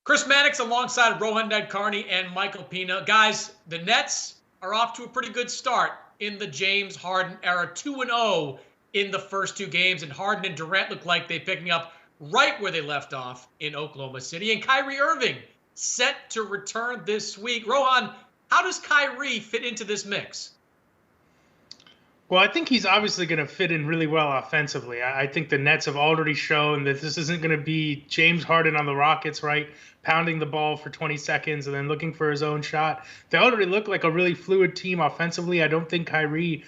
Chris Mannix alongside Rohan Nadkarni and Michael Pina. Guys, the Nets are off to a pretty good start in the James Harden era, 2-0 in the first two games, and Harden and Durant look like they're picking up right where they left off in Oklahoma City. And Kyrie Irving set to return this week. Rohan, how does Kyrie fit into this mix? Well, I think he's obviously going to fit in really well offensively. I think the Nets have already shown that this isn't going to be James Harden on the Rockets, right? Pounding the ball for 20 seconds and then looking for his own shot. They already look like a really fluid team offensively. I don't think Kyrie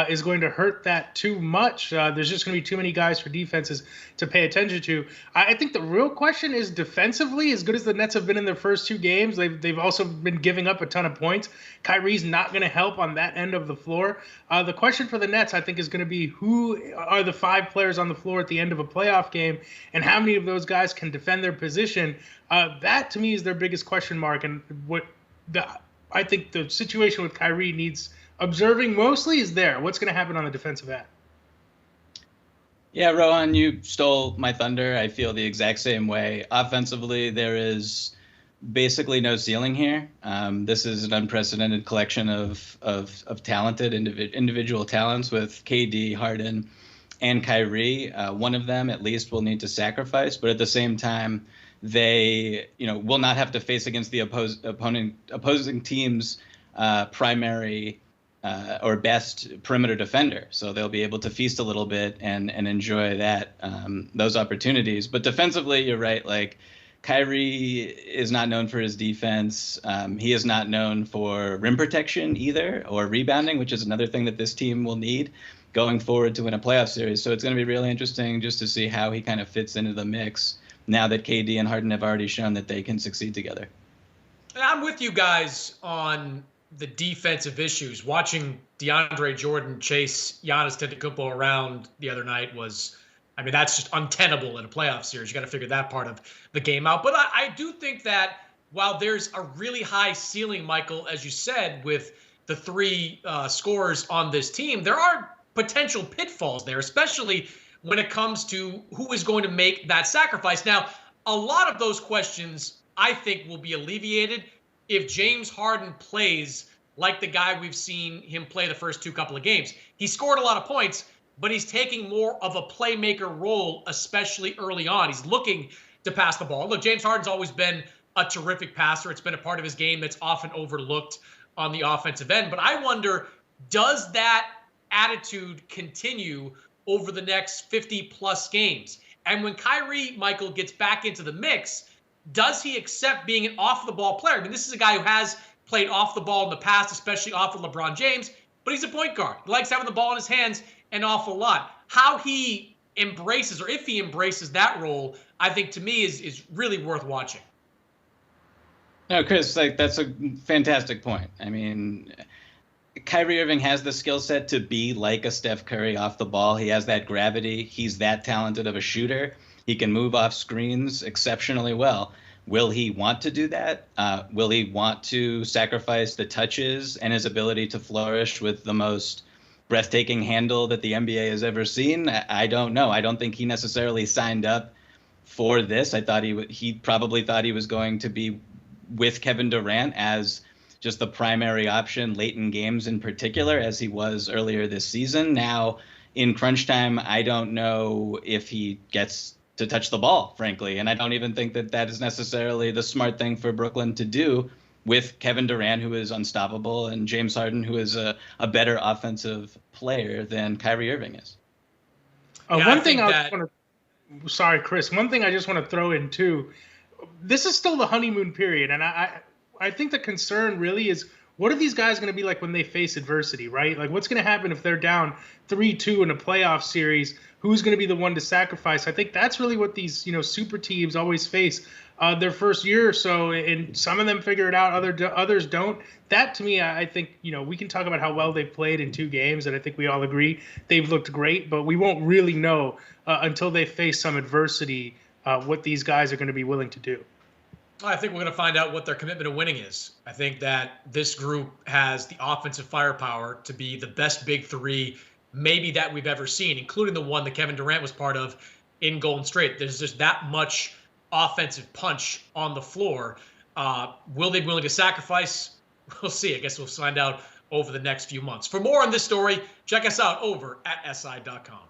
is going to hurt that too much. There's just going to be too many guys for defenses to pay attention to. I think the real question is defensively, as good as the Nets have been in their first two games, they've also been giving up a ton of points. Kyrie's not going to help on that end of the floor. The question for the Nets, I think, is going to be who are the five players on the floor at the end of a playoff game, and how many of those guys can defend their position. That, to me, is their biggest question mark. And I think the situation with Kyrie needs observing mostly is there. What's going to happen on the defensive end? Yeah, Rohan, you stole my thunder. I feel the exact same way. Offensively, there is basically no ceiling here. This is an unprecedented collection of talented individual talents with KD, Harden, and Kyrie. One of them, at least, will need to sacrifice, but at the same time, they, will not have to face against the opposing team's primary or best perimeter defender. So they'll be able to feast a little bit and enjoy that those opportunities. But defensively, you're right. Like, Kyrie is not known for his defense. He is not known for rim protection either, or rebounding, which is another thing that this team will need going forward to win a playoff series. So it's going to be really interesting just to see how he kind of fits into the mix now that KD and Harden have already shown that they can succeed together. I'm with you guys on the defensive issues. Watching DeAndre Jordan chase Giannis Antetokounmpo around the other night was, that's just untenable in a playoff series. You got to figure that part of the game out. But I do think that while there's a really high ceiling, Michael, as you said, with the three scorers on this team, there are potential pitfalls there, especially when it comes to who is going to make that sacrifice. Now, a lot of those questions, I think, will be alleviated if James Harden plays like the guy we've seen him play the first couple of games. He scored a lot of points, but he's taking more of a playmaker role, especially early on. He's looking to pass the ball. Look, James Harden's always been a terrific passer. It's been a part of his game that's often overlooked on the offensive end. But I wonder, does that attitude continue over the next 50-plus games? And when Kyrie, Michael, gets back into the mix, does he accept being an off-the-ball player? This is a guy who has played off the ball in the past, especially off of LeBron James, but he's a point guard. He likes having the ball in his hands an awful lot. How he embraces, or if he embraces that role, I think, to me, is really worth watching. No, Chris, that's a fantastic point. Kyrie Irving has the skill set to be like a Steph Curry off the ball. He has that gravity. He's that talented of a shooter. He can move off screens exceptionally well. Will he want to do that? Will he want to sacrifice the touches and his ability to flourish with the most breathtaking handle that the NBA has ever seen? I don't know. I don't think he necessarily signed up for this. I thought he probably thought he was going to be with Kevin Durant as just the primary option late in games in particular, as he was earlier this season. Now, in crunch time, I don't know if he gets to touch the ball, frankly. And I don't even think that is necessarily the smart thing for Brooklyn to do with Kevin Durant, who is unstoppable, and James Harden, who is a better offensive player than Kyrie Irving is. Sorry, Chris. One thing I just want to throw in, too. This is still the honeymoon period, and I think the concern really is, what are these guys going to be like when they face adversity, right? Like, what's going to happen if they're down 3-2 in a playoff series? Who's going to be the one to sacrifice? I think that's really what these, super teams always face their first year or so, and some of them figure it out, others don't. That, to me, I think, we can talk about how well they've played in 2 games, and I think we all agree they've looked great, but we won't really know until they face some adversity what these guys are going to be willing to do. I think we're going to find out what their commitment to winning is. I think that this group has the offensive firepower to be the best big three maybe that we've ever seen, including the one that Kevin Durant was part of in Golden State. There's just that much offensive punch on the floor. Will they be willing to sacrifice? We'll see. I guess we'll find out over the next few months. For more on this story, check us out over at SI.com.